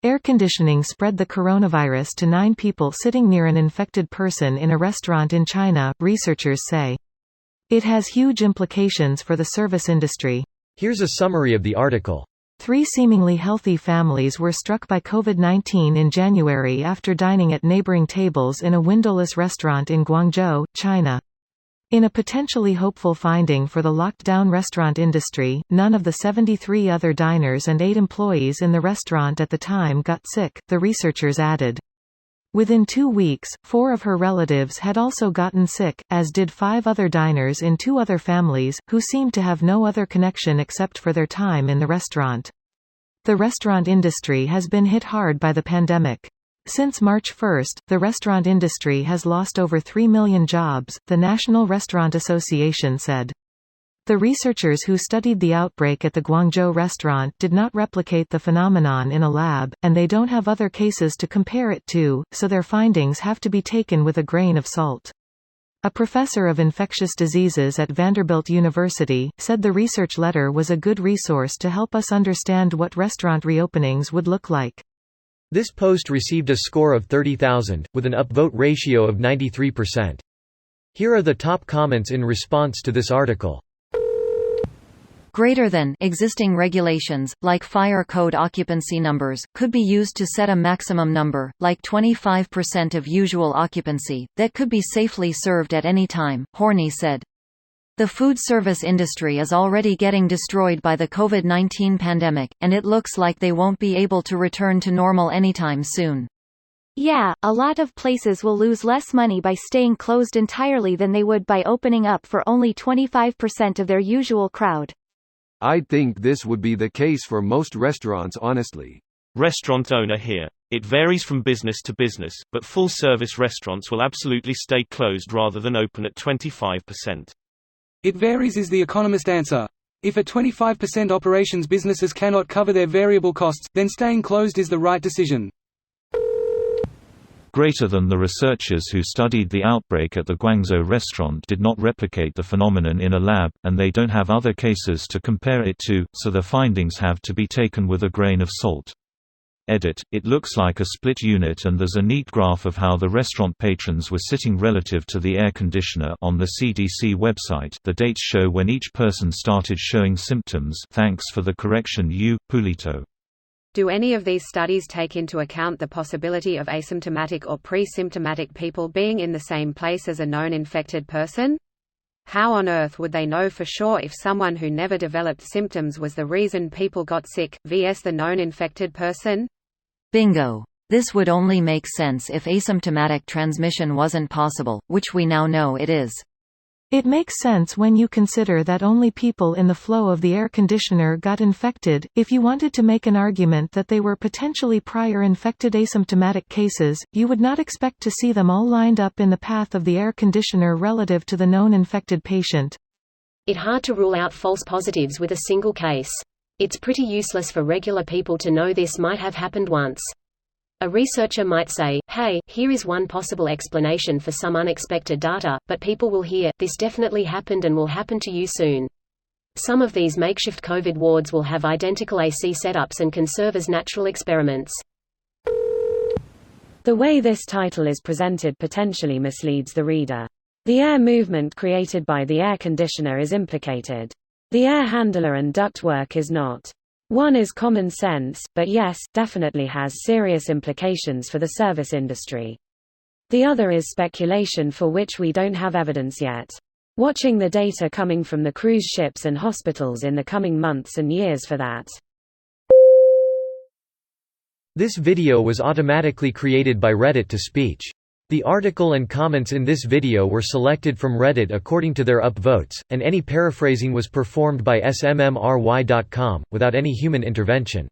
Air conditioning spread the coronavirus to 9 people sitting near an infected person in a restaurant in China, researchers say. It has huge implications for the service industry. Here's a summary of the article. 3 seemingly healthy families were struck by COVID-19 in January after dining at neighboring tables in a windowless restaurant in Guangzhou, China. In a potentially hopeful finding for the locked-down restaurant industry, none of the 73 other diners and 8 employees in the restaurant at the time got sick, the researchers added. Within 2 weeks, 4 of her relatives had also gotten sick, as did 5 other diners in 2 other families, who seemed to have no other connection except for their time in the restaurant. The restaurant industry has been hit hard by the pandemic. Since March 1, the restaurant industry has lost over 3 million jobs, the National Restaurant Association said. The researchers who studied the outbreak at the Guangzhou restaurant did not replicate the phenomenon in a lab, and they don't have other cases to compare it to, so their findings have to be taken with a grain of salt. A professor of infectious diseases at Vanderbilt University said the research letter was a good resource to help us understand what restaurant reopenings would look like. This post received a score of 30,000, with an upvote ratio of 93%. Here are the top comments in response to this article. Greater than existing regulations, like fire code occupancy numbers, could be used to set a maximum number, like 25% of usual occupancy, that could be safely served at any time, Horney said. The food service industry is already getting destroyed by the COVID-19 pandemic, and it looks like they won't be able to return to normal anytime soon. Yeah, a lot of places will lose less money by staying closed entirely than they would by opening up for only 25% of their usual crowd. I think this would be the case for most restaurants, honestly. Restaurant owner here. It varies from business to business, but full-service restaurants will absolutely stay closed rather than open at 25%. It varies is the economist answer. If at 25% operations businesses cannot cover their variable costs, then staying closed is the right decision. Greater than the researchers who studied the outbreak at the Guangzhou restaurant did not replicate the phenomenon in a lab, and they don't have other cases to compare it to, so their findings have to be taken with a grain of salt. Edit. It looks like a split unit, and there's a neat graph of how the restaurant patrons were sitting relative to the air conditioner on the CDC website. The dates show when each person started showing symptoms. Thanks for the correction, Pulito. Do any of these studies take into account the possibility of asymptomatic or pre-symptomatic people being in the same place as a known infected person? How on earth would they know for sure if someone who never developed symptoms was the reason people got sick, vs the known infected person? Bingo. This would only make sense if asymptomatic transmission wasn't possible, which we now know it is. It makes sense when you consider that only people in the flow of the air conditioner got infected. If you wanted to make an argument that they were potentially prior infected asymptomatic cases, you would not expect to see them all lined up in the path of the air conditioner relative to the known infected patient. It's hard to rule out false positives with a single case. It's pretty useless for regular people to know this might have happened once. A researcher might say, hey, here is one possible explanation for some unexpected data, but people will hear, this definitely happened and will happen to you soon. Some of these makeshift COVID wards will have identical AC setups and can serve as natural experiments. The way this title is presented potentially misleads the reader. The air movement created by the air conditioner is implicated. The air handler and ductwork is not. One is common sense, but yes, definitely has serious implications for the service industry. The other is speculation for which we don't have evidence yet. Watching the data coming from the cruise ships and hospitals in the coming months and years for that. This video was automatically created by Reddit to speech. The article and comments in this video were selected from Reddit according to their upvotes, and any paraphrasing was performed by smmry.com, without any human intervention.